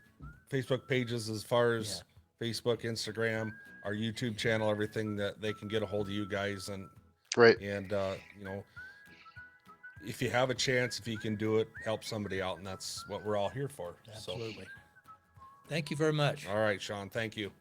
Facebook pages as far Yeah, as Facebook, Instagram, our YouTube channel, everything that they can get a hold of you guys Great. and if you have a chance, if you can do it, help somebody out, and that's what we're all here for. So, absolutely. Thank you very much. all right, Sean, thank you.